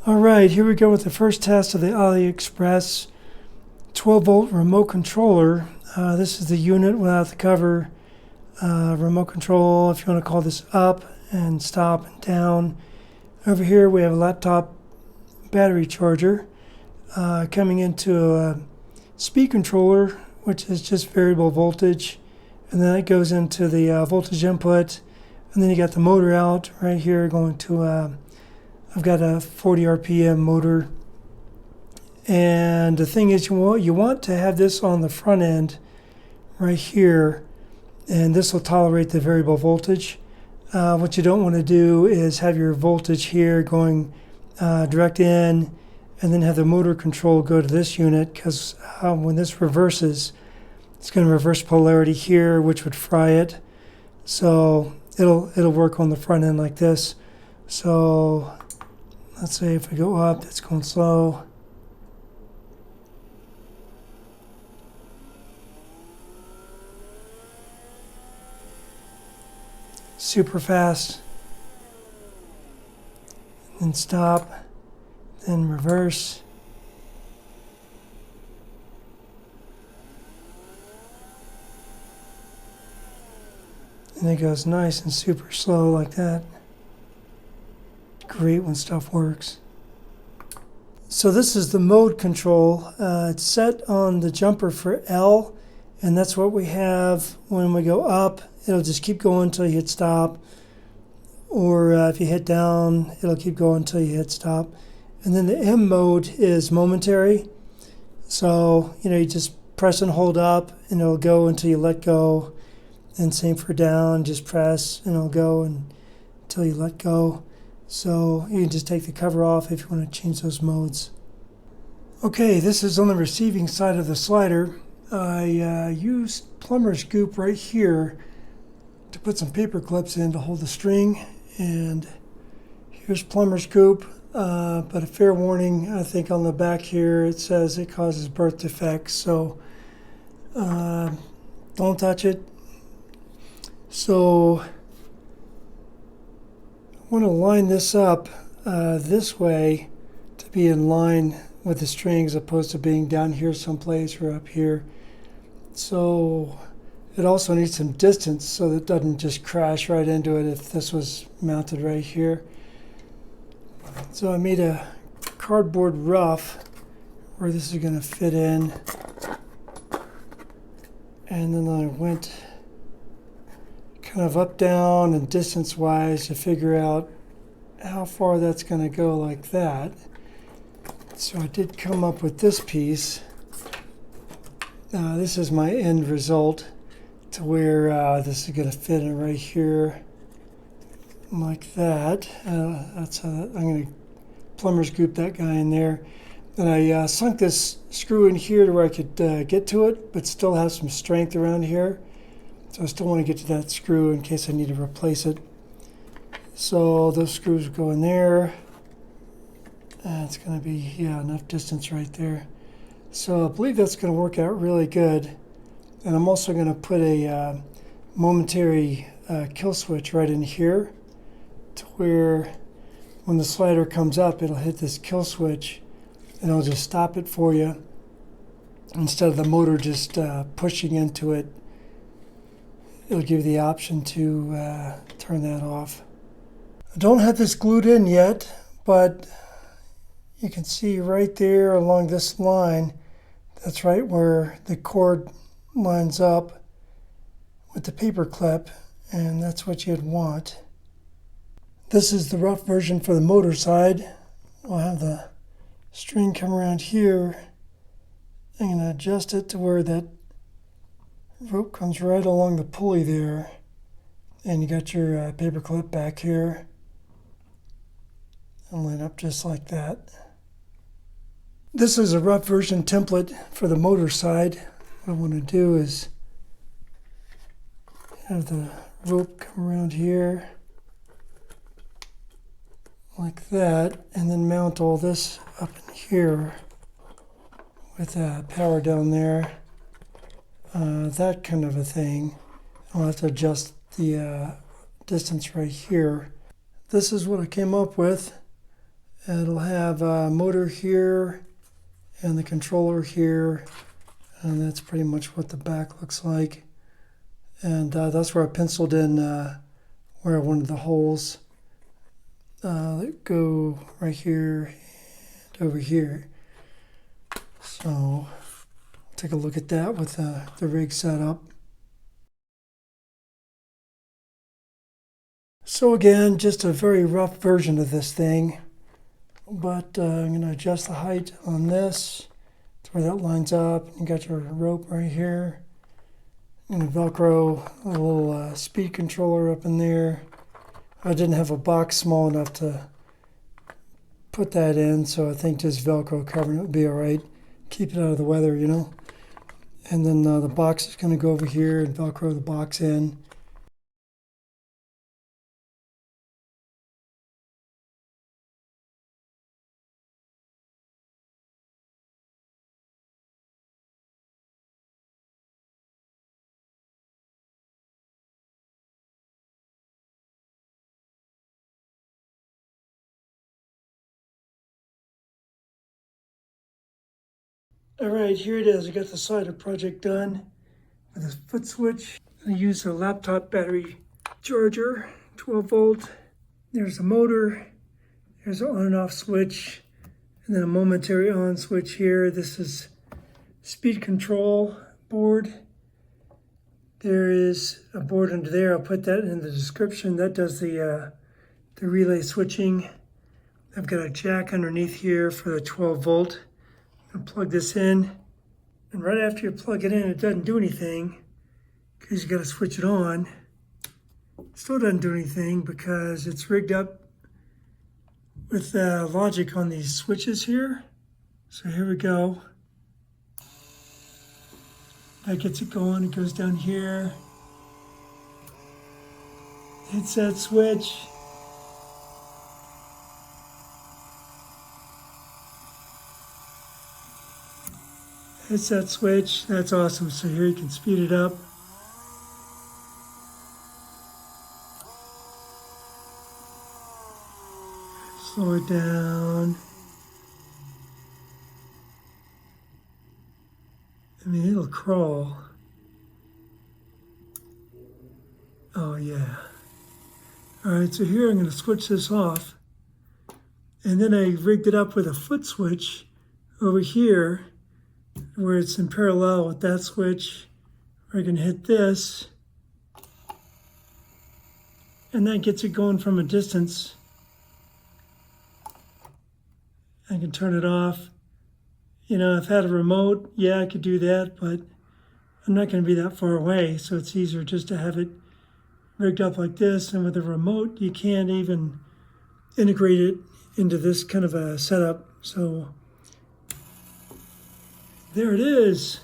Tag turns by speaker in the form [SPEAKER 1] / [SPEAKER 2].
[SPEAKER 1] Alright, here we go with the first test of the AliExpress 12 volt remote controller. This is the unit without the cover. Remote control, if you want to call this up and stop and down. Over here we have a laptop battery charger coming into a speed controller, which is just variable voltage, and then it goes into the voltage input, and then you got the motor out right here going to I've got a 40 RPM motor, and the thing is you want to have this on the front end right here, and this will tolerate the variable voltage. What you don't want to do is have your voltage here going direct in, and then have the motor control go to this unit, because when this reverses, it's going to reverse polarity here, which would fry it. So it'll work on the front end like this. So let's say if we go up, it's going slow. Super fast. Then stop. Then reverse. And it goes nice and super slow like that. Great when stuff works. So this is the mode control. It's set on the jumper for L, and that's what we have when we go up. It'll just keep going until you hit stop, or if you hit down, it'll keep going until you hit stop. And then the M mode is momentary. So you just press and hold up, and it'll go until you let go. And same for down, just press and it'll go until you let go. So you can just take the cover off if you want to change those modes. Okay, this is on the receiving side of the slider. I used plumber's goop right here to put some paper clips in to hold the string. And here's plumber's goop, but a fair warning, I think on the back here it says it causes birth defects, so don't touch it. So I want to line this up this way to be in line with the string, as opposed to being down here someplace or up here. So it also needs some distance so that it doesn't just crash right into it if this was mounted right here. So I made a cardboard rough where this is going to fit in, and then I went kind of up, down, and distance-wise to figure out how far that's going to go like that. So I did come up with this piece. This is my end result, to where this is going to fit in right here like that. That's how I'm going to plumber's goop that guy in there. And I sunk this screw in here to where I could get to it, but still have some strength around here. So I still want to get to that screw in case I need to replace it. So those screws go in there. And it's going to be, enough distance right there. So I believe that's going to work out really good. And I'm also going to put a momentary kill switch right in here, to where when the slider comes up, it'll hit this kill switch and it'll just stop it for you, instead of the motor just pushing into it. It'll give you the option to turn that off. I don't have this glued in yet, but you can see right there along this line, that's right where the cord lines up with the paper clip, and that's what you'd want. This is the rough version for the motor side. We'll have the string come around here. I'm going to adjust it to where that rope comes right along the pulley there, and you got your paper clip back here, and line up just like that. This is a rough version template for the motor side. What I want to do is have the rope come around here like that, and then mount all this up in here with power down there. That kind of a thing. I'll have to adjust the distance right here. This is what I came up with. It'll have a motor here and the controller here, and that's pretty much what the back looks like. And that's where I penciled in where I wanted the holes that go right here and over here. So take a look at that with the rig set up. So again, just a very rough version of this thing, but I'm going to adjust the height on this to where that lines up. You got your rope right here. I'm going to Velcro a little speed controller up in there. I didn't have a box small enough to put that in, so I think just Velcro covering it would be all right. Keep it out of the weather, you know. And then the box is going to go over here and Velcro the box in. All right, here it is. I got the slider project done with a foot switch. I use a laptop battery charger, 12 volt. There's a motor. There's an on and off switch, and then a momentary on switch here. This is speed control board. There is a board under there. I'll put that in the description. That does the relay switching. I've got a jack underneath here for the 12 volt. And plug this in, and right after you plug it in, it doesn't do anything because you got to switch it on. Still doesn't do anything because it's rigged up with logic on these switches here. So here we go. That gets it going. It goes down here, hits that switch. Hits that switch. That's awesome. So here you can speed it up. Slow it down. I mean, it'll crawl. Oh yeah. All right, so here I'm going to switch this off. And then I rigged it up with a foot switch over here, where it's in parallel with that switch. I can hit this, and that gets it going from a distance. I can turn it off. You know, if I had a remote, yeah, I could do that, but I'm not going to be that far away, so it's easier just to have it rigged up like this. And with a remote, you can't even integrate it into this kind of a setup. So there it is.